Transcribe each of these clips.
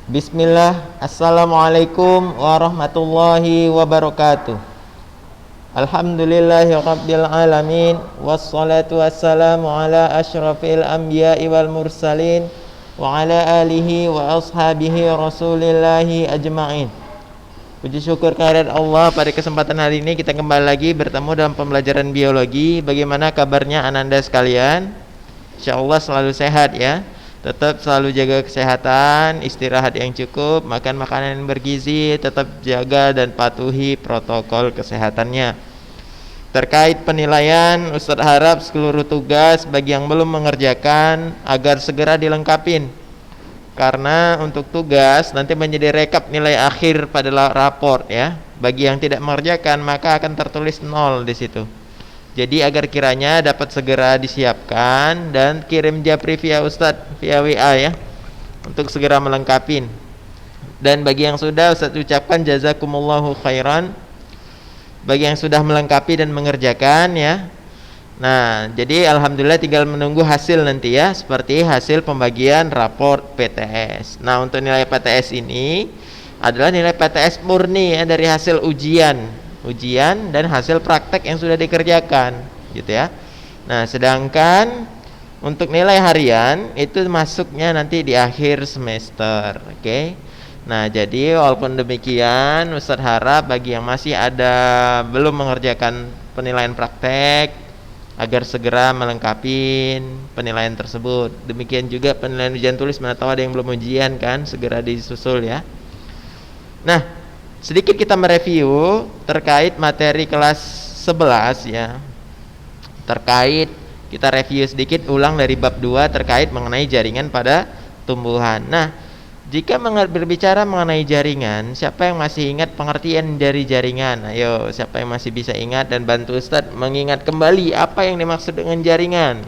Bismillah, Assalamualaikum warahmatullahi wabarakatuh. Alhamdulillahi rabbil alamin. Wassalatu wassalamu ala ashrafil anbiya'i wal mursalin wa ala alihi wa ashabihi rasulillahi ajma'in. Puji syukur kehadirat Allah, pada kesempatan hari ini kita kembali lagi bertemu dalam pembelajaran biologi. Bagaimana kabarnya ananda sekalian? Insyaallah selalu sehat ya. Tetap selalu jaga kesehatan, istirahat yang cukup, makan makanan yang bergizi, tetap jaga dan patuhi protokol kesehatannya. Terkait penilaian, Ustadz harap seluruh tugas bagi yang belum mengerjakan agar segera dilengkapin. Karena untuk tugas nanti menjadi rekap nilai akhir pada raport ya. Bagi yang tidak mengerjakan maka akan tertulis 0 di situ. Jadi agar kiranya dapat segera disiapkan dan kirim japri via Ustadz via WA ya, untuk segera melengkapi. Dan bagi yang sudah, Ustadz ucapkan jazakumullahu khairan bagi yang sudah melengkapi dan mengerjakan ya. Nah, jadi alhamdulillah tinggal menunggu hasil nanti ya, seperti hasil pembagian raport PTS. Nah, untuk nilai PTS ini adalah nilai PTS murni ya, dari hasil ujian dan hasil praktek yang sudah dikerjakan gitu ya. Nah, sedangkan untuk nilai harian itu masuknya nanti di akhir semester. Oke. Nah, jadi walaupun demikian Ustadz harap bagi yang masih ada belum mengerjakan penilaian praktek agar segera melengkapi penilaian tersebut. Demikian juga penilaian ujian tulis, mana tahu ada yang belum ujian kan, segera disusul ya. Nah, sedikit kita mereview terkait materi kelas 11 ya. Terkait kita review sedikit ulang dari bab 2 terkait mengenai jaringan pada tumbuhan. Nah, jika berbicara mengenai jaringan, siapa yang masih ingat pengertian dari jaringan? Ayo, siapa yang masih bisa ingat dan bantu Ustadz mengingat kembali apa yang dimaksud dengan jaringan?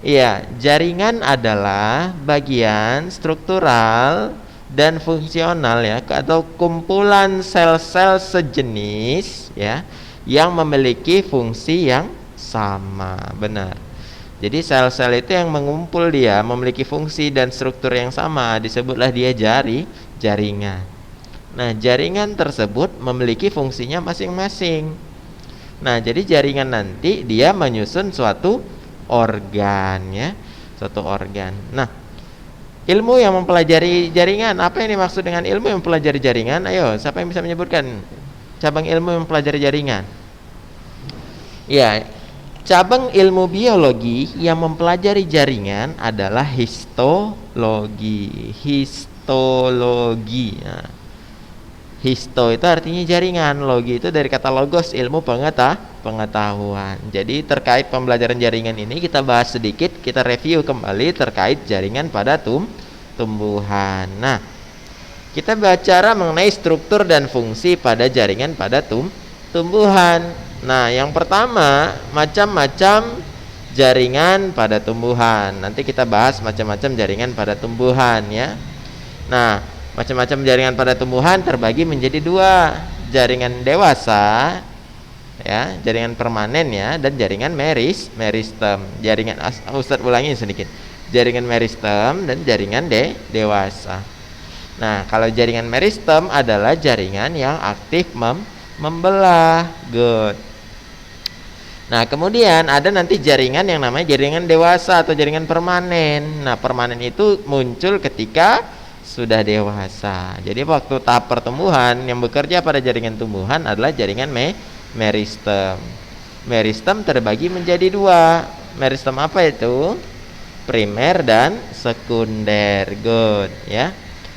Iya, jaringan adalah bagian struktural dan fungsional ya, atau kumpulan sel-sel sejenis ya yang memiliki fungsi yang sama. Benar. Jadi sel-sel itu yang mengumpul dia memiliki fungsi dan struktur yang sama, disebutlah dia jaringan. Nah, jaringan tersebut memiliki fungsinya masing-masing. Nah, jadi jaringan nanti dia menyusun suatu organ ya, suatu organ. Nah, ilmu yang mempelajari jaringan, apa yang dimaksud dengan ilmu yang mempelajari jaringan? Ayo, siapa yang bisa menyebutkan cabang ilmu yang mempelajari jaringan? Ya, cabang ilmu biologi yang mempelajari jaringan adalah histologi. Nah, histo itu artinya jaringan, logi itu dari kata logos, ilmu pengetahuan. Jadi terkait pembelajaran jaringan ini kita bahas sedikit, kita review kembali terkait jaringan pada tumbuhan. Nah, kita bicara mengenai struktur dan fungsi pada jaringan pada tumbuhan. Nah, yang pertama, macam-macam jaringan pada tumbuhan. Nanti kita bahas macam-macam jaringan pada tumbuhan ya. Nah, macam-macam jaringan pada tumbuhan terbagi menjadi 2, jaringan dewasa ya, jaringan permanen ya, dan jaringan meristem. Jaringan Ustadz ulangi sedikit. Jaringan meristem dan jaringan dewasa. Nah, kalau jaringan meristem adalah jaringan yang aktif membelah. Good. Nah, kemudian ada nanti jaringan yang namanya jaringan dewasa atau jaringan permanen. Nah, permanen itu muncul ketika sudah dewasa. Jadi waktu tahap pertumbuhan yang bekerja pada jaringan tumbuhan adalah jaringan meristem. Meristem terbagi menjadi 2. Meristem apa itu? Primer dan sekunder. Good ya.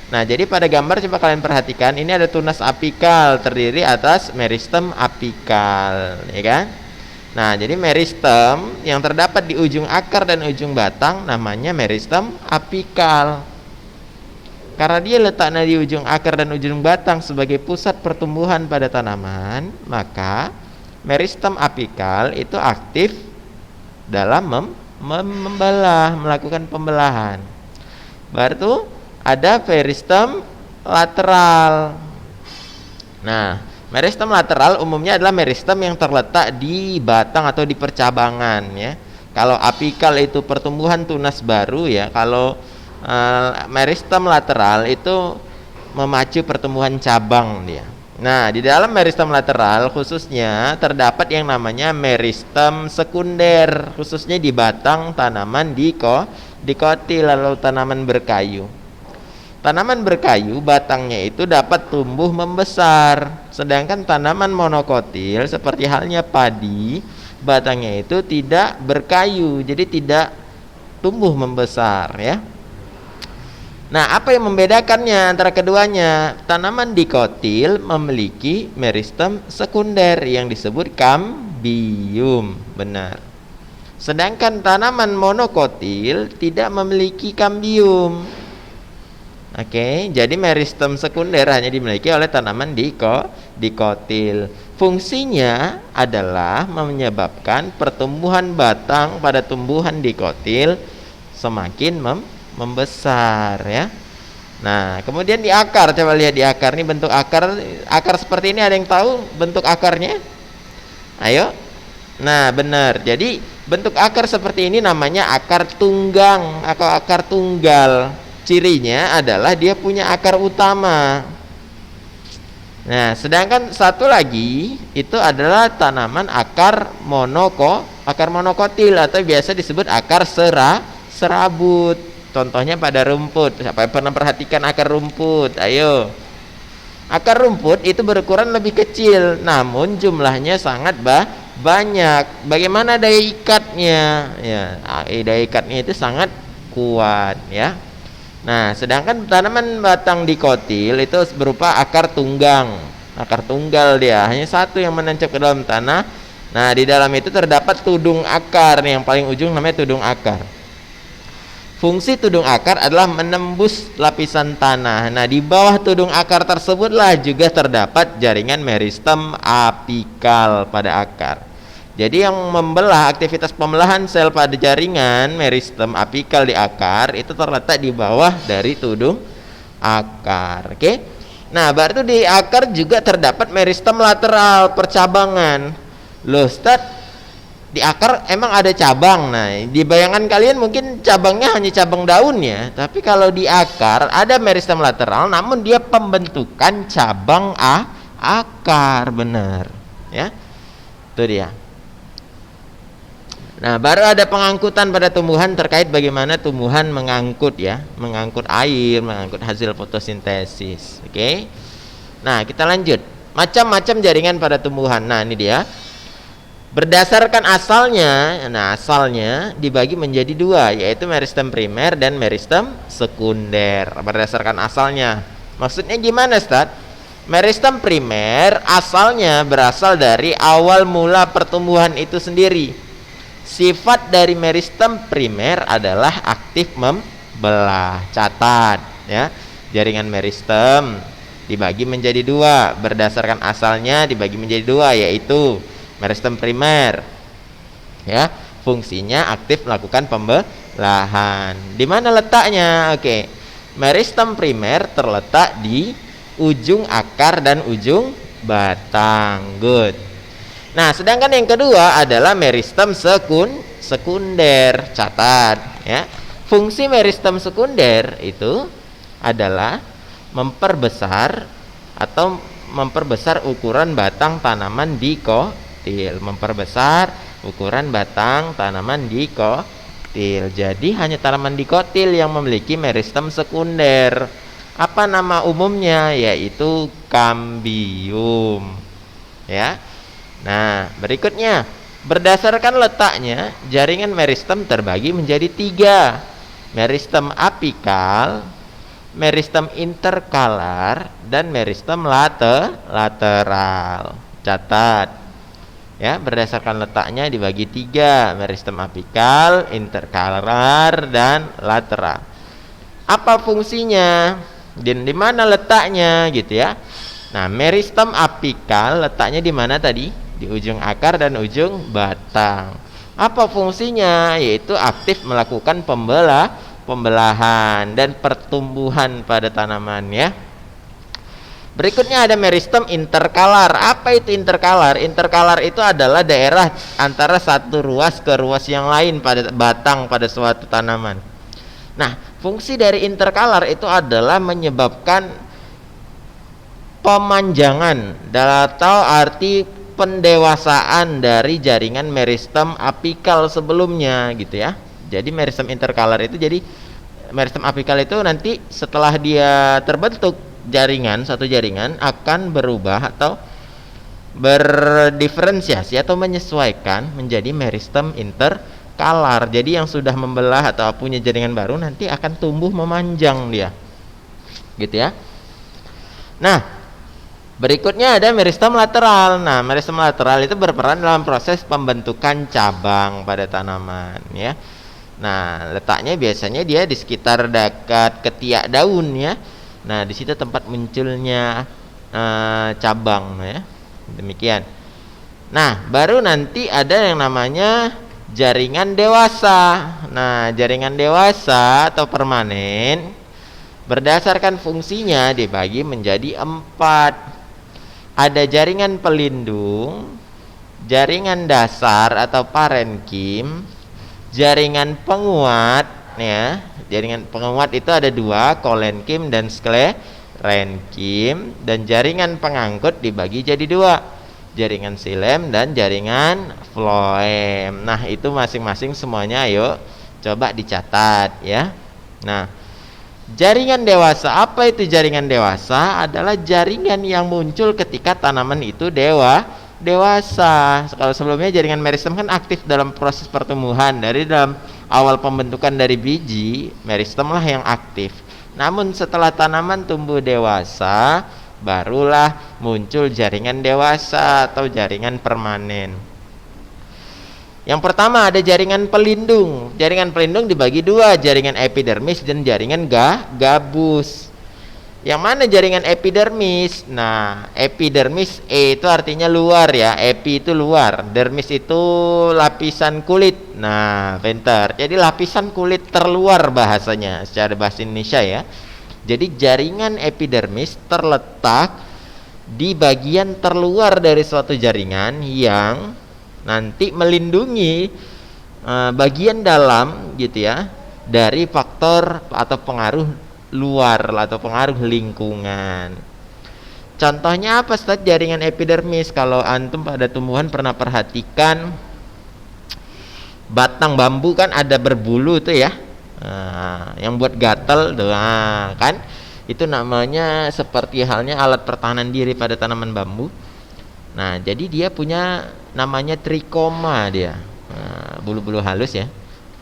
Nah, jadi pada gambar coba kalian perhatikan, ini ada tunas apikal terdiri atas meristem apikal, ya kan? Nah, jadi meristem yang terdapat di ujung akar dan ujung batang namanya meristem apikal. Karena dia letaknya di ujung akar dan ujung batang sebagai pusat pertumbuhan pada tanaman, maka meristem apikal itu aktif dalam membelah, melakukan pembelahan. Baru ada meristem lateral. Nah, meristem lateral umumnya adalah meristem yang terletak di batang atau di percabangan ya. Kalau apikal itu pertumbuhan tunas baru ya. Kalau meristem lateral itu memacu pertumbuhan cabang dia. Nah, di dalam meristem lateral khususnya terdapat yang namanya meristem sekunder, khususnya di batang tanaman dikotil lalu tanaman berkayu. Tanaman berkayu batangnya itu dapat tumbuh membesar, sedangkan tanaman monokotil seperti halnya padi, batangnya itu tidak berkayu, jadi tidak tumbuh membesar ya. Nah, apa yang membedakannya antara keduanya? Tanaman dikotil memiliki meristem sekunder yang disebut kambium, benar. Sedangkan tanaman monokotil tidak memiliki kambium. Oke, jadi meristem sekunder hanya dimiliki oleh tanaman dikotil. Fungsinya adalah menyebabkan pertumbuhan batang pada tumbuhan dikotil semakin membesar ya. Nah, kemudian di akar, coba lihat di akar. Ini bentuk akar seperti ini, ada yang tahu bentuk akarnya? Ayo. Nah, benar. Jadi bentuk akar seperti ini namanya akar tunggang atau akar tunggal. Cirinya adalah dia punya akar utama. Nah, sedangkan satu lagi itu adalah tanaman akar monokotil atau biasa disebut akar serabut. Contohnya pada rumput. Siapa yang pernah perhatikan akar rumput? Ayo. Akar rumput itu berukuran lebih kecil, namun jumlahnya sangat banyak. Bagaimana daya ikatnya? Ya, daya ikatnya itu sangat kuat ya. Nah, sedangkan tanaman batang dikotil itu berupa akar tunggang. Akar tunggal dia, hanya satu yang menancap ke dalam tanah. Nah, di dalam itu terdapat tudung akar. Nih, yang paling ujung namanya tudung akar. Fungsi tudung akar adalah menembus lapisan tanah. Nah, di bawah tudung akar tersebutlah juga terdapat jaringan meristem apikal pada akar. Jadi yang membelah, aktivitas pembelahan sel pada jaringan meristem apikal di akar itu terletak di bawah dari tudung akar. Oke. Nah, baru di akar juga terdapat meristem lateral percabangan. Loh, Ustaz, di akar emang ada cabang. Nah, di bayangan kalian mungkin cabangnya hanya cabang daunnya, tapi kalau di akar ada meristem lateral, namun dia pembentukan cabang akar, benar. Ya. Itu dia. Nah, baru ada pengangkutan pada tumbuhan terkait bagaimana tumbuhan mengangkut air, mengangkut hasil fotosintesis. Oke. Nah, kita lanjut. Macam-macam jaringan pada tumbuhan. Nah, ini dia. Berdasarkan asalnya, asalnya dibagi menjadi dua, yaitu meristem primer dan meristem sekunder. Berdasarkan asalnya. Maksudnya gimana, Ustaz? Meristem primer asalnya berasal dari awal mula pertumbuhan itu sendiri. Sifat dari meristem primer adalah aktif membelah. Catat ya. Jaringan meristem dibagi menjadi dua, berdasarkan asalnya dibagi menjadi dua, yaitu meristem primer ya, fungsinya aktif melakukan pembelahan. Di mana letaknya? Oke. Meristem primer terletak di ujung akar dan ujung batang. Good. Nah, sedangkan yang kedua adalah meristem sekunder. Catat ya. Fungsi meristem sekunder itu adalah memperbesar ukuran batang tanaman dikotil. Memperbesar ukuran batang tanaman dikotil. Jadi hanya tanaman dikotil yang memiliki meristem sekunder. Apa nama umumnya? Yaitu kambium. Ya. Nah, berikutnya, berdasarkan letaknya, jaringan meristem terbagi menjadi tiga. Meristem apikal, meristem interkalar, dan meristem lateral. Catat. Ya, berdasarkan letaknya dibagi tiga. Meristem apikal, interkalar, dan lateral. Apa fungsinya? Dan di mana letaknya gitu ya. Nah, meristem apikal letaknya di mana tadi? Di ujung akar dan ujung batang. Apa fungsinya? Yaitu aktif melakukan pembelahan dan pertumbuhan pada tanaman ya. Berikutnya ada meristem interkalar. Apa itu interkalar? Interkalar itu adalah daerah antara satu ruas ke ruas yang lain pada batang pada suatu tanaman. Nah, fungsi dari interkalar itu adalah menyebabkan pemanjangan atau arti pendewasaan dari jaringan meristem apikal sebelumnya gitu ya. Jadi meristem interkalar itu, jadi meristem apikal itu nanti setelah dia terbentuk jaringan, satu jaringan akan berubah atau berdiferensiasi atau menyesuaikan menjadi meristem interkalar. Jadi yang sudah membelah atau punya jaringan baru nanti akan tumbuh memanjang dia. Gitu ya. Nah, berikutnya ada meristem lateral. Nah, meristem lateral itu berperan dalam proses pembentukan cabang pada tanaman ya. Nah, letaknya biasanya dia di sekitar dekat ketiak daun ya. Nah, di situ tempat munculnya cabang ya. Demikian. Nah, baru nanti ada yang namanya jaringan dewasa. Nah, jaringan dewasa atau permanen berdasarkan fungsinya dibagi menjadi 4. Ada jaringan pelindung, jaringan dasar atau parenkim, jaringan penguat ya. Jaringan penguat itu ada 2, kolenkim dan sklerenkim, dan jaringan pengangkut dibagi jadi 2, jaringan xilem dan jaringan floem. Nah, itu masing-masing semuanya ayo coba dicatat ya. Nah, jaringan dewasa, apa itu jaringan dewasa? Adalah jaringan yang muncul ketika tanaman itu dewasa. Kalau sebelumnya jaringan meristem kan aktif dalam proses pertumbuhan, dari dalam awal pembentukan dari biji, meristem lah yang aktif. Namun setelah tanaman tumbuh dewasa, barulah muncul jaringan dewasa atau jaringan permanen. Yang pertama ada jaringan pelindung. Jaringan pelindung dibagi 2, jaringan epidermis dan jaringan gabus. Yang mana jaringan epidermis? Nah, epidermis itu artinya luar ya. Epi itu luar, dermis itu lapisan kulit. Nah, pintar. Jadi lapisan kulit terluar bahasanya secara bahasa Indonesia ya. Jadi jaringan epidermis terletak di bagian terluar dari suatu jaringan yang nanti melindungi bagian dalam gitu ya dari faktor atau pengaruh luar atau pengaruh lingkungan. Contohnya apa Ustaz jaringan epidermis? Kalau antum pada tumbuhan pernah perhatikan batang bambu kan ada berbulu tuh ya. Nah, yang buat gatal tuh kan itu namanya seperti halnya alat pertahanan diri pada tanaman bambu. Nah, jadi dia punya namanya trikoma dia. Nah, bulu-bulu halus ya.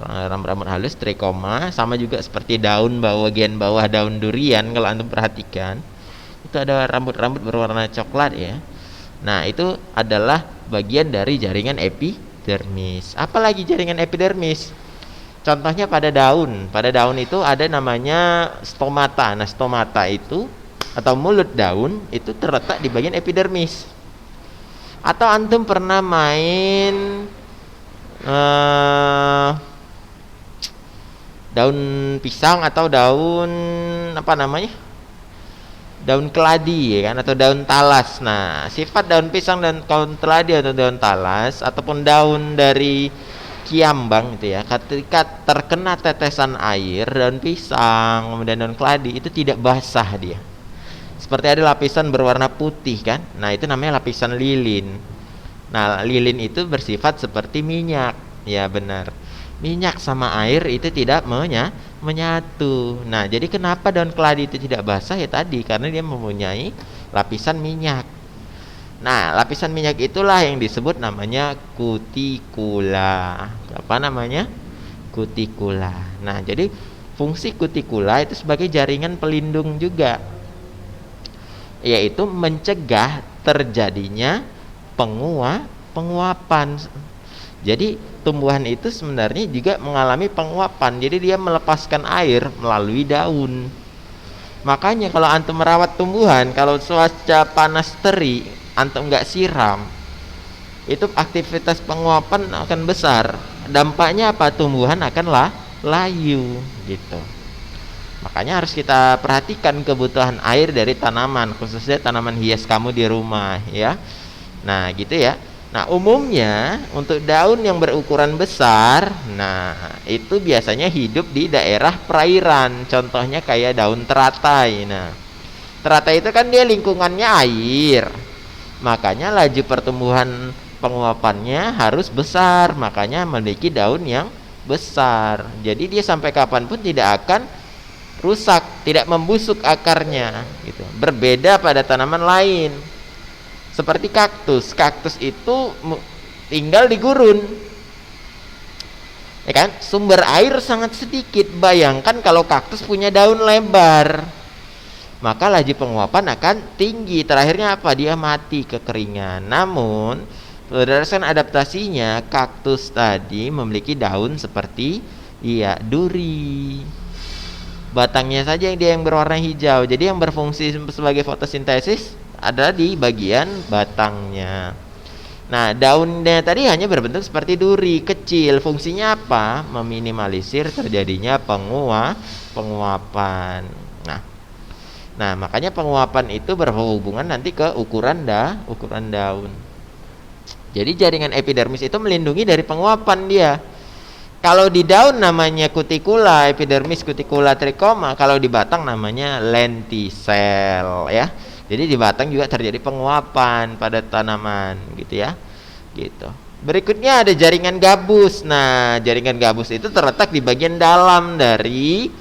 Rambut-rambut halus, trikoma, sama juga seperti daun bagian bawah daun durian kalau antum perhatikan. Itu ada rambut-rambut berwarna coklat ya. Nah, itu adalah bagian dari jaringan epidermis. Apalagi jaringan epidermis? Contohnya pada daun. Pada daun itu ada namanya stomata. Nah, stomata itu atau mulut daun itu terletak di bagian epidermis. Atau antum pernah main daun pisang atau daun apa namanya? Daun keladi ya kan, atau daun talas. Nah, sifat daun pisang dan daun keladi atau daun talas ataupun daun dari kiambang itu ya, ketika terkena tetesan air, daun pisang kemudian daun keladi itu tidak basah dia. Seperti ada lapisan berwarna putih kan. Nah, itu namanya lapisan lilin. Nah, lilin itu bersifat seperti minyak. Ya benar. Minyak sama air itu tidak menyatu. Nah, jadi kenapa daun keladi itu tidak basah ya tadi karena dia mempunyai lapisan minyak. Nah, lapisan minyak itulah yang disebut namanya kutikula. Apa namanya? Kutikula. Nah, jadi fungsi kutikula itu sebagai jaringan pelindung juga, yaitu mencegah terjadinya penguapan. Jadi tumbuhan itu sebenarnya juga mengalami penguapan. Jadi dia melepaskan air melalui daun. Makanya kalau antum merawat tumbuhan, kalau cuaca panas terik, antum nggak siram, itu aktivitas penguapan akan besar. Dampaknya apa? Tumbuhan akan layu gitu. Makanya harus kita perhatikan kebutuhan air dari tanaman, khususnya tanaman hias kamu di rumah ya. Nah, gitu ya. Nah, umumnya untuk daun yang berukuran besar, nah itu biasanya hidup di daerah perairan. Contohnya kayak daun teratai. Nah, teratai itu kan dia lingkungannya air. Makanya laju pertumbuhan penguapannya harus besar, makanya memiliki daun yang besar. Jadi dia sampai kapanpun tidak akan rusak, tidak membusuk akarnya gitu. Berbeda pada tanaman lain. Seperti kaktus. Kaktus itu tinggal di gurun. Ya kan? Sumber air sangat sedikit. Bayangkan kalau kaktus punya daun lebar, maka laju penguapan akan tinggi. Terakhirnya apa? Dia mati kekeringan. Namun berdasarkan adaptasinya, kaktus tadi memiliki daun seperti duri. Batangnya saja yang berwarna hijau. Jadi yang berfungsi sebagai fotosintesis ada di bagian batangnya. Nah, daunnya tadi hanya berbentuk seperti duri kecil. Fungsinya apa? Meminimalisir terjadinya penguapan. Nah, makanya penguapan itu berhubungan nanti ke ukuran daun. Jadi jaringan epidermis itu melindungi dari penguapan dia. Kalau di daun namanya cuticula, epidermis cuticula trichoma. Kalau di batang namanya lenticel, ya. Jadi di batang juga terjadi penguapan pada tanaman, gitu ya. Gitu. Berikutnya ada jaringan gabus. Nah, jaringan gabus itu terletak di bagian dalam dari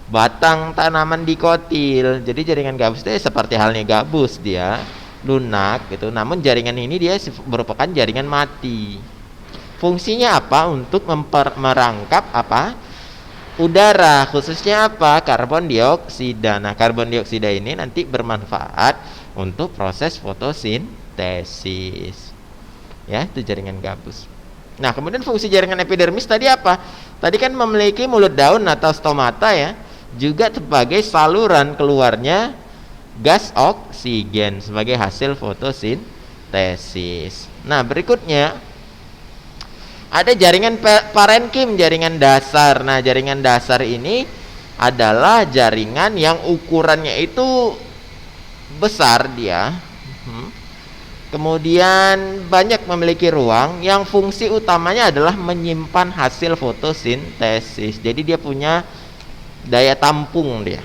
batang tanaman dikotil. Jadi jaringan gabus itu seperti halnya gabus, dia lunak gitu. Namun jaringan ini dia merupakan jaringan mati. Fungsinya apa? Untuk merangkap udara, khususnya karbon dioksida. Nah, karbon dioksida ini nanti bermanfaat untuk proses fotosintesis. Ya, itu jaringan gabus. Nah, kemudian fungsi jaringan epidermis tadi apa? Tadi kan memiliki mulut daun atau stomata, ya. Juga sebagai saluran keluarnya gas oksigen sebagai hasil fotosintesis. Nah, berikutnya ada jaringan parenkim, jaringan dasar. Nah, jaringan dasar ini adalah jaringan yang ukurannya itu besar dia. Kemudian banyak memiliki ruang yang fungsi utamanya adalah menyimpan hasil fotosintesis. Jadi dia punya daya tampung dia.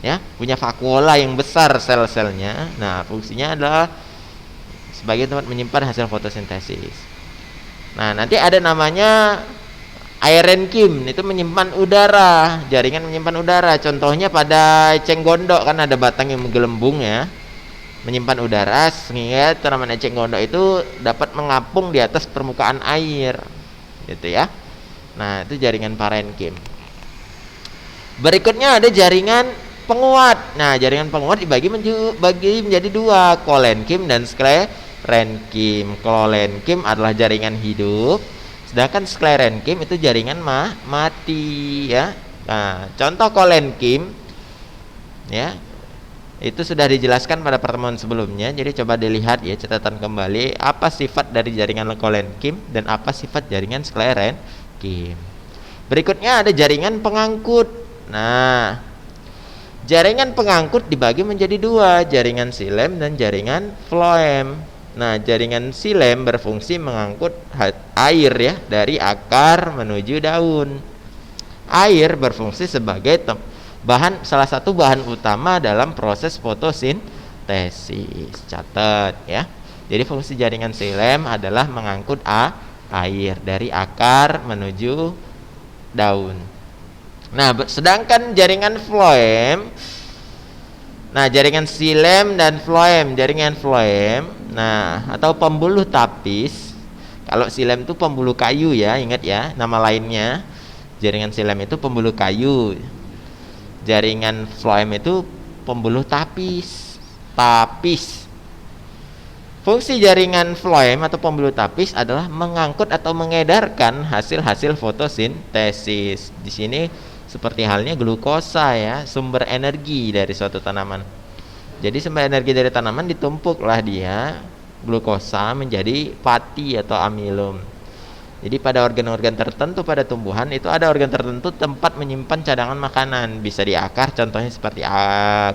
Ya, punya vakuola yang besar sel-selnya. Nah, fungsinya adalah sebagai tempat menyimpan hasil fotosintesis. Nah, nanti ada namanya aerenkim, itu menyimpan udara, jaringan menyimpan udara. Contohnya pada eceng gondok kan ada batang yang menggelembung, ya, menyimpan udara sehingga tanaman eceng gondok itu dapat mengapung di atas permukaan air, gitu ya. Nah, itu jaringan parenkim. Berikutnya ada jaringan penguat. Nah, jaringan penguat dibagi menjadi dua, kolenkim dan sklerenkim. Kolenkim adalah jaringan hidup, sedangkan sklerenkim itu jaringan mati, ya. Nah, contoh kolenkim, ya, itu sudah dijelaskan pada pertemuan sebelumnya. Jadi coba dilihat, ya, catatan kembali apa sifat dari jaringan kolenkim dan apa sifat jaringan sklerenkim. Berikutnya ada jaringan pengangkut. Nah, jaringan pengangkut dibagi menjadi dua, jaringan xilem dan jaringan floem. Nah, jaringan xilem berfungsi mengangkut air, ya, dari akar menuju daun. Air berfungsi sebagai salah satu bahan utama dalam proses fotosintesis. Catat, ya. Jadi fungsi jaringan xilem adalah mengangkut air dari akar menuju daun. Nah, sedangkan jaringan floem, nah, jaringan xilem dan floem, jaringan floem, nah, atau pembuluh tapis. Kalau xilem itu pembuluh kayu, ya, ingat, ya, nama lainnya. Jaringan xilem itu pembuluh kayu. Jaringan floem itu pembuluh tapis. Fungsi jaringan floem atau pembuluh tapis adalah mengangkut atau mengedarkan hasil-hasil fotosintesis. Di sini seperti halnya glukosa, ya, sumber energi dari suatu tanaman. Jadi sumber energi dari tanaman ditumpuklah dia glukosa menjadi pati atau amilum. Jadi pada organ-organ tertentu pada tumbuhan itu ada organ tertentu tempat menyimpan cadangan makanan. Bisa di akar, contohnya seperti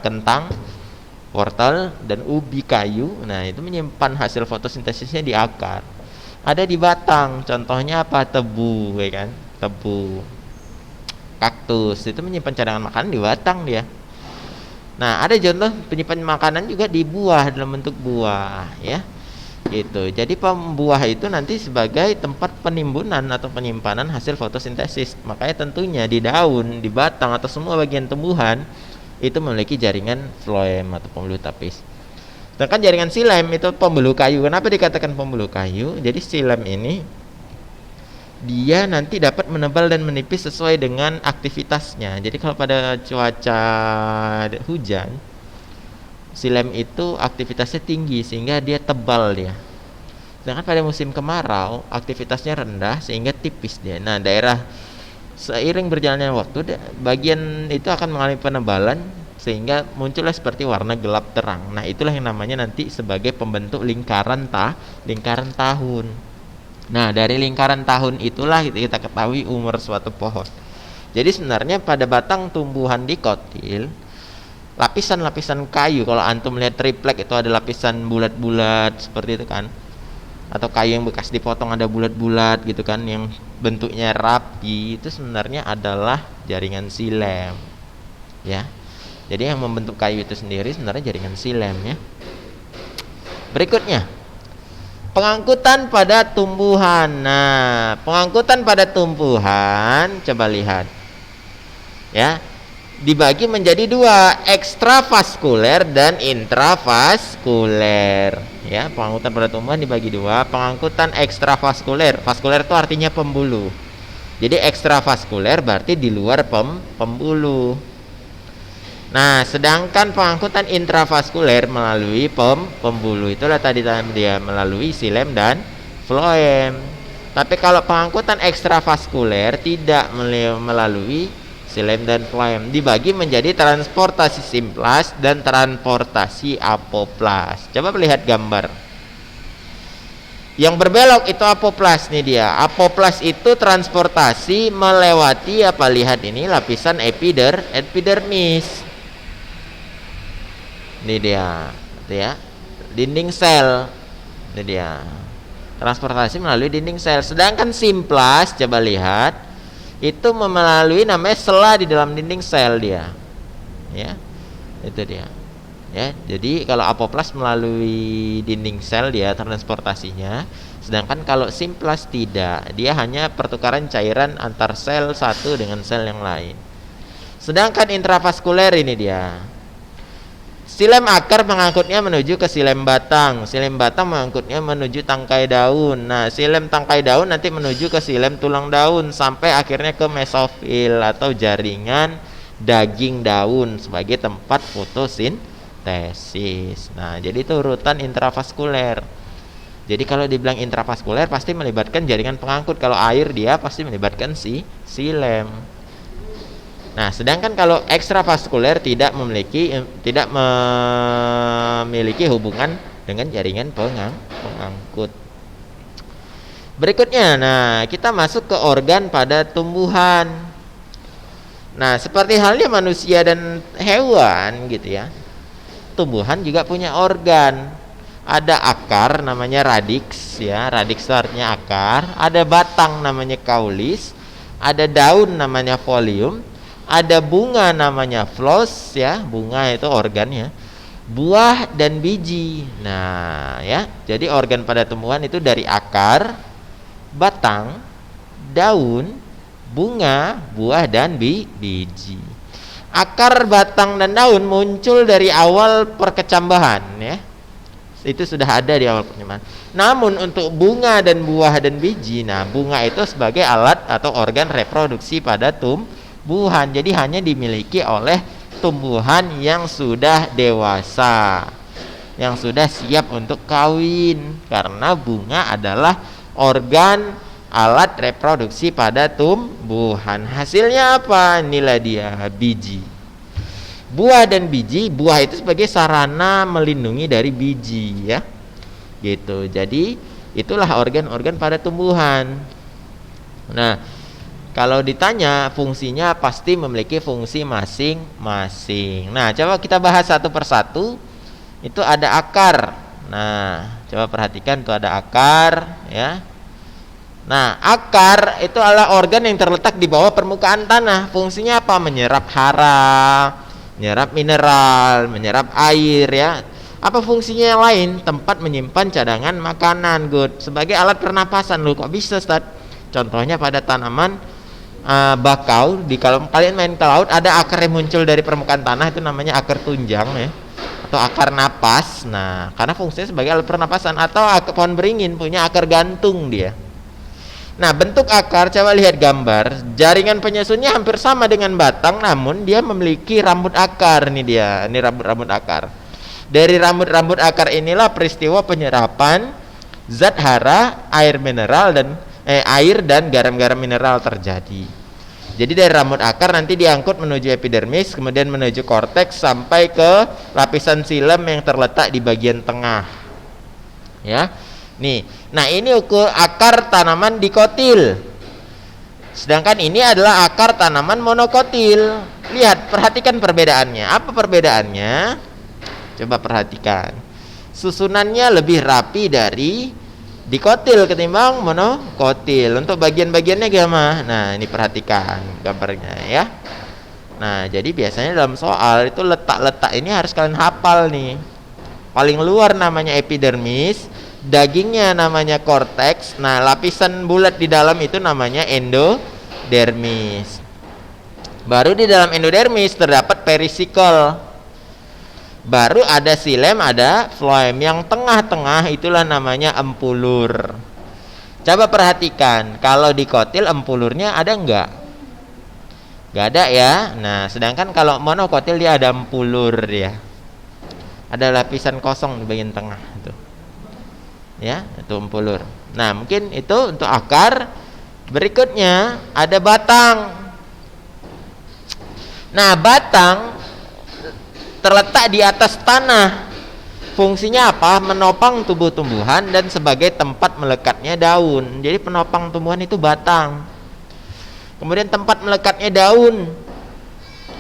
kentang, wortel, dan ubi kayu. Nah, itu menyimpan hasil fotosintesisnya di akar. ada di batang. Contohnya apa? Tebu, ya kan? Tebu. Kaktus itu menyimpan cadangan makanan di batang dia. Nah, ada contoh penyimpan makanan juga di buah, dalam bentuk buah, ya. Gitu. Jadi buah itu nanti sebagai tempat penimbunan atau penyimpanan hasil fotosintesis. Makanya tentunya di daun, di batang atau semua bagian tumbuhan itu memiliki jaringan floem atau pembuluh tapis. Sedangkan jaringan silem itu pembuluh kayu. Kenapa dikatakan pembuluh kayu? Jadi silem ini dia nanti dapat menebal dan menipis sesuai dengan aktivitasnya. Jadi kalau pada cuaca hujan, silem itu aktivitasnya tinggi sehingga dia tebal dia. Sedangkan pada musim kemarau aktivitasnya rendah sehingga tipis dia. Nah, daerah seiring berjalannya waktu bagian itu akan mengalami penebalan sehingga muncullah seperti warna gelap terang. Nah, itulah yang namanya nanti sebagai pembentuk lingkaran tahun. Nah, dari lingkaran tahun itulah kita ketahui umur suatu pohon. Jadi sebenarnya pada batang tumbuhan dikotil, lapisan-lapisan kayu, kalau antum lihat triplek itu ada lapisan bulat-bulat seperti itu kan, atau kayu yang bekas dipotong ada bulat-bulat gitu kan, yang bentuknya rapi, itu sebenarnya adalah jaringan silem, ya. Jadi yang membentuk kayu itu sendiri sebenarnya jaringan silem, ya. Berikutnya, pengangkutan pada tumbuhan. Nah, pengangkutan pada tumbuhan, coba lihat, ya, dibagi menjadi dua, ekstravaskuler dan intravaskuler. Ya, pengangkutan pada tumbuhan dibagi dua, pengangkutan ekstravaskuler. Vaskuler itu artinya pembuluh. Jadi ekstravaskuler berarti di luar pembuluh. Nah, sedangkan pengangkutan intravaskuler melalui pembuluh. Itulah tadi dia melalui silem dan floem. Tapi kalau pengangkutan ekstravaskuler tidak melalui silem dan floem, dibagi menjadi transportasi simplas dan transportasi apoplas. Coba lihat gambar. Yang berbelok itu apoplas nih dia. Apoplas itu transportasi melewati apa? Lihat ini lapisan epidermis. Ini dia, ya, dinding sel. Ini dia, transportasi melalui dinding sel. Sedangkan simplas, coba lihat, itu melalui namanya sela di dalam dinding sel dia, ya, itu dia, ya. Jadi kalau apoplas melalui dinding sel dia transportasinya, sedangkan kalau simplas tidak, dia hanya pertukaran cairan antar sel satu dengan sel yang lain. Sedangkan intravaskuler ini dia, silem akar mengangkutnya menuju ke silem batang. Silem batang mengangkutnya menuju tangkai daun. Nah, silem tangkai daun nanti menuju ke silem tulang daun sampai akhirnya ke mesofil atau jaringan daging daun sebagai tempat fotosintesis. Nah, jadi itu urutan intravaskuler. Jadi kalau dibilang intravaskuler pasti melibatkan jaringan pengangkut. Kalau air dia pasti melibatkan silem. Nah, sedangkan kalau ekstravaskuler tidak memiliki hubungan dengan jaringan pengangkut. Berikutnya, nah, kita masuk ke organ pada tumbuhan. Nah, seperti halnya manusia dan hewan gitu ya. Tumbuhan juga punya organ. Ada akar namanya radix ya, radix itu artinya akar, ada batang namanya caulis, ada daun namanya folium, ada bunga namanya phlos ya, bunga itu organnya, buah dan biji. Nah, ya, jadi organ pada tumbuhan itu dari akar, batang, daun, bunga, buah dan biji. Akar, batang dan daun muncul dari awal perkecambahan ya. Itu sudah ada di awal perkecambahan. Namun untuk bunga dan buah dan biji, nah, bunga itu sebagai alat atau organ reproduksi pada tumbuhan, jadi hanya dimiliki oleh tumbuhan yang sudah dewasa, yang sudah siap untuk kawin, karena bunga adalah organ alat reproduksi pada tumbuhan. Hasilnya apa? Inilah dia biji. Buah dan biji, buah itu sebagai sarana melindungi dari biji ya, gitu. Jadi itulah organ-organ pada tumbuhan. Nah, kalau ditanya fungsinya pasti memiliki fungsi masing-masing. Nah, coba kita bahas satu persatu. Itu ada akar. Nah, coba perhatikan tuh ada akar, ya. Nah, akar itu adalah organ yang terletak di bawah permukaan tanah. Fungsinya apa? Menyerap hara, menyerap mineral, menyerap air, ya. Apa fungsinya yang lain? Tempat menyimpan cadangan makanan, good. Sebagai alat pernapasan. Loh, kok bisa, Ustaz? Contohnya pada tanaman bakau, kalau kalian main ke laut ada akar yang muncul dari permukaan tanah, itu namanya akar tunjang, ya. Atau akar napas. Nah, karena fungsinya sebagai alat pernapasan. Atau pohon beringin punya akar gantung dia. Nah, bentuk akar, coba lihat gambar. Jaringan penyusunnya hampir sama dengan batang, namun dia memiliki rambut akar. Ini dia, ini rambut-rambut akar. Dari rambut-rambut akar inilah peristiwa penyerapan zat hara, air dan garam-garam mineral terjadi. Jadi dari rambut akar nanti diangkut menuju epidermis, kemudian menuju korteks sampai ke lapisan xilem yang terletak di bagian tengah. Ya. Nih, nah ini ukur akar tanaman dikotil. Sedangkan ini adalah akar tanaman monokotil. Lihat, perhatikan perbedaannya. Apa perbedaannya? Coba perhatikan. Susunannya lebih rapi dari dikotil ketimbang monokotil. Untuk bagian-bagiannya gimana? Nah, ini perhatikan gambarnya, ya. Nah, jadi biasanya dalam soal itu letak-letak ini harus kalian hafal nih. Paling luar namanya epidermis, dagingnya namanya korteks. Nah, lapisan bulat di dalam itu namanya endodermis. Baru di dalam endodermis terdapat perisikel. Baru ada xilem, ada floem. Yang tengah-tengah itulah namanya empulur. Coba perhatikan, kalau dikotil empulurnya ada enggak? Enggak ada, ya. Nah, sedangkan kalau monokotil dia ada empulur dia. Ada lapisan kosong di bagian tengah itu. Ya, itu empulur. Nah, mungkin itu untuk akar. Berikutnya ada batang. Nah, batang terletak di atas tanah. Fungsinya apa? Menopang tumbuh-tumbuhan dan sebagai tempat melekatnya daun. Jadi penopang tumbuhan itu batang. Kemudian tempat melekatnya daun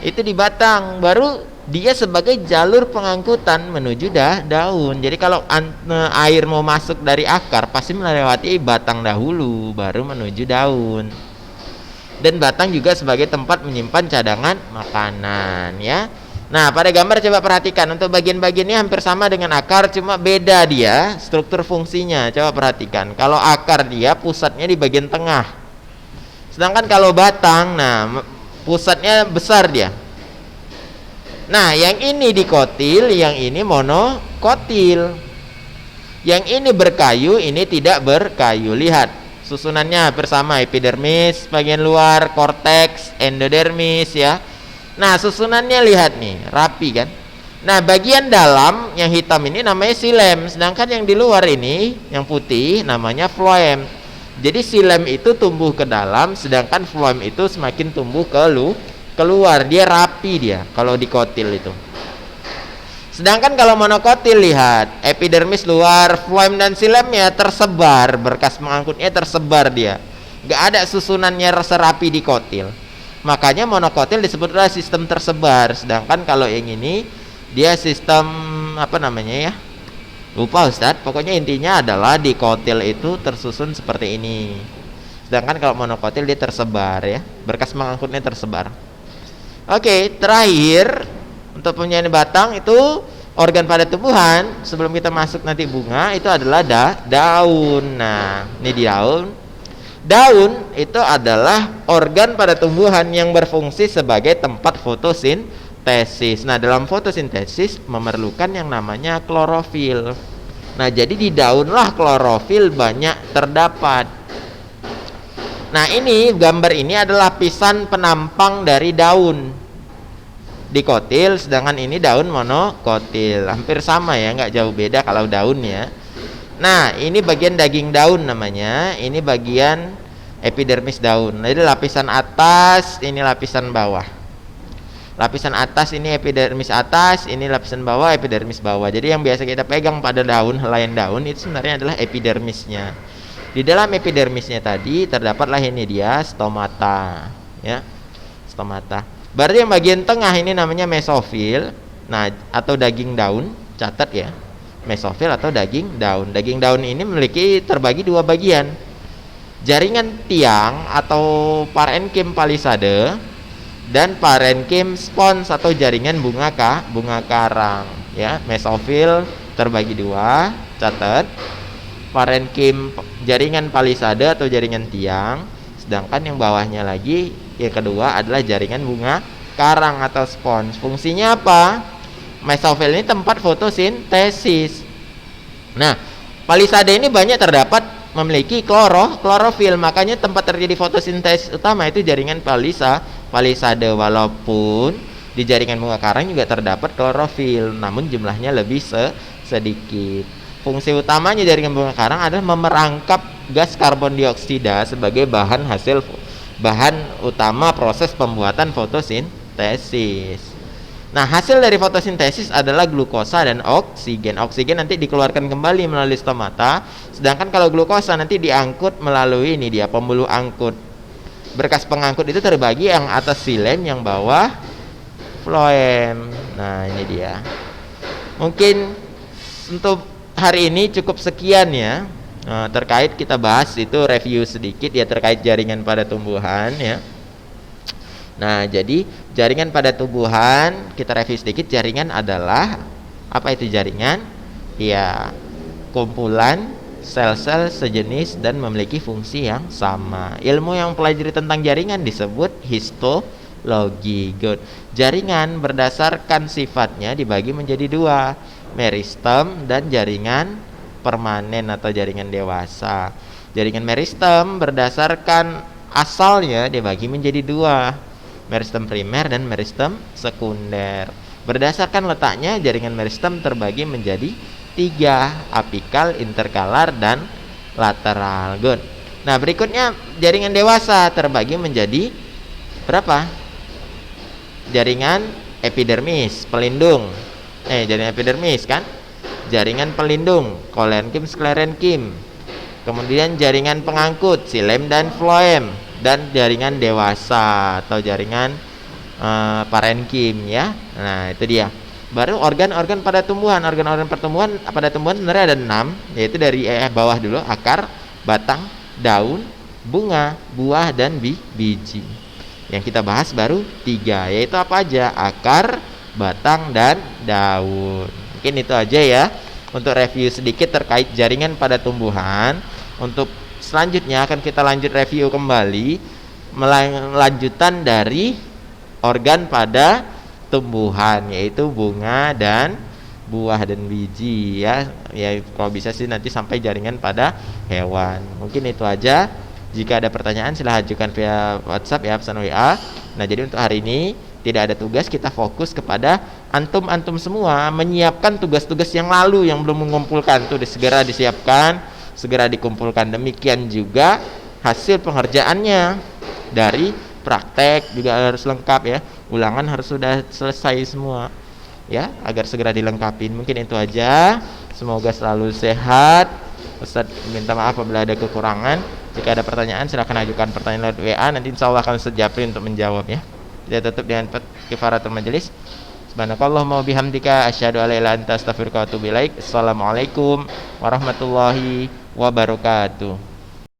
itu di batang. Baru dia sebagai jalur pengangkutan menuju daun. Jadi kalau air mau masuk dari akar pasti melewati batang dahulu baru menuju daun. Dan batang juga sebagai tempat menyimpan cadangan makanan, ya. Nah, pada gambar coba perhatikan, untuk bagian-bagiannya hampir sama dengan akar, cuma beda dia struktur fungsinya. Coba perhatikan, kalau akar dia pusatnya di bagian tengah, sedangkan kalau batang, nah pusatnya besar dia. Nah, yang ini dikotil, yang ini monokotil. Yang ini berkayu, ini tidak berkayu. Lihat, susunannya hampir sama, epidermis bagian luar, korteks, endodermis, ya. Nah, susunannya lihat nih, rapi kan. Nah, bagian dalam yang hitam ini namanya xilem, sedangkan yang di luar ini yang putih namanya floem. Jadi xilem itu tumbuh ke dalam, sedangkan floem itu semakin tumbuh keluar. Dia rapi dia kalau dikotil itu. Sedangkan kalau monokotil, lihat, epidermis luar, floem dan xilem tersebar, berkas mengangkutnya tersebar dia. Nggak ada susunannya serapi dikotil. Makanya monokotil disebutlah sistem tersebar. Sedangkan kalau yang ini dia sistem apa namanya, ya? Lupa Ustadz. Pokoknya intinya adalah dikotil itu tersusun seperti ini. Sedangkan kalau monokotil dia tersebar, ya. Berkas mengangkutnya tersebar. Oke, terakhir untuk punya batang itu organ pada tumbuhan. Sebelum kita masuk nanti bunga, itu adalah daun. Nah, ini di daun. Daun itu adalah organ pada tumbuhan yang berfungsi sebagai tempat fotosintesis. Nah, dalam fotosintesis memerlukan yang namanya klorofil. Nah, jadi di daunlah klorofil banyak terdapat. Nah, ini gambar ini adalah lapisan penampang dari daun dikotil, sedangkan ini daun monokotil. Hampir sama, ya, nggak jauh beda kalau daunnya. Nah, ini bagian daging daun namanya. Ini bagian epidermis daun. Jadi lapisan atas, ini lapisan bawah. Lapisan atas ini epidermis atas, ini lapisan bawah epidermis bawah. Jadi yang biasa kita pegang pada daun, helaian daun itu sebenarnya adalah epidermisnya. Di dalam epidermisnya tadi terdapatlah ini dia stomata, ya. Stomata. Berarti yang bagian tengah ini namanya mesofil. Nah, atau daging daun, catat ya. mesofil atau daging daun. Daging daun ini memiliki terbagi dua bagian. Jaringan tiang atau parenkim palisade dan parenkim spons atau jaringan bunga karang ya. Mesofil terbagi dua, catat. Parenkim jaringan palisade atau jaringan tiang, sedangkan yang bawahnya lagi yang kedua adalah jaringan bunga karang atau spons. Fungsinya apa? Mesofil ini tempat fotosintesis. Nah, palisade ini banyak terdapat memiliki klorofil, makanya tempat terjadi fotosintesis utama itu jaringan palisade, walaupun di jaringan bunga karang juga terdapat klorofil, namun jumlahnya lebih sedikit. Fungsi utamanya jaringan bunga karang adalah memerangkap gas karbon dioksida sebagai bahan utama proses pembuatan fotosintesis. Nah, hasil dari fotosintesis adalah glukosa dan oksigen. Oksigen nanti dikeluarkan kembali melalui stomata, sedangkan kalau glukosa nanti diangkut melalui ini dia pembuluh angkut. Berkas pengangkut itu terbagi, yang atas xilem, yang bawah floem. Nah, ini dia. Mungkin untuk hari ini cukup sekian ya. Terkait kita bahas itu review sedikit ya terkait jaringan pada tumbuhan ya. Nah, jadi jaringan pada tumbuhan kita review sedikit. Jaringan adalah apa itu jaringan? Ya, kumpulan sel-sel sejenis dan memiliki fungsi yang sama. Ilmu yang pelajari tentang jaringan disebut histologi. Good. Jaringan berdasarkan sifatnya dibagi menjadi dua, meristem dan jaringan permanen atau jaringan dewasa. Jaringan meristem berdasarkan asalnya dibagi menjadi dua, meristem primer dan meristem sekunder. Berdasarkan letaknya, jaringan meristem terbagi menjadi tiga, apikal, interkalar, dan lateral. Good. Nah, berikutnya jaringan dewasa terbagi menjadi berapa? Jaringan epidermis, pelindung. Jaringan epidermis kan? Jaringan pelindung, kolenkim, sklerenkim. Kemudian jaringan pengangkut, xilem dan floem. Dan jaringan dewasa atau jaringan parenkim ya. Nah, itu dia. Baru organ-organ pada tumbuhan. Organ-organ pertumbuhan pada tumbuhan sebenarnya ada 6, yaitu dari bawah dulu, akar, batang, daun, bunga, buah, dan biji. Yang kita bahas baru 3, yaitu apa aja? Akar, batang, dan daun. Mungkin itu aja ya untuk review sedikit terkait jaringan pada tumbuhan. Untuk selanjutnya akan kita lanjut review kembali lanjutan dari organ pada tumbuhan, yaitu bunga dan buah dan biji ya. Ya, kalau bisa sih nanti sampai jaringan pada hewan. Mungkin itu aja. Jika ada pertanyaan silahkan ajukan via WhatsApp ya, pesan WA. Nah, jadi untuk hari ini tidak ada tugas, kita fokus kepada antum semua menyiapkan tugas-tugas yang lalu yang belum mengumpulkan tuh segera disiapkan, segera dikumpulkan. Demikian juga hasil pengerjaannya dari praktek juga harus lengkap ya. Ulangan harus sudah selesai semua ya, agar segera dilengkapi. Mungkin itu aja. Semoga selalu sehat. Ustaz minta maaf apabila ada kekurangan. Jika ada pertanyaan silahkan ajukan pertanyaan lewat WA. Nanti insya Allah akan Japri untuk menjawab ya. Kita tutup dengan kifaratul majelis. Subhanakallahumma wa bihamdika asyhadu an la ilaha illa anta astaghfiruka wa atubu ilaik. Assalamualaikum warahmatullahi wabarakatuh.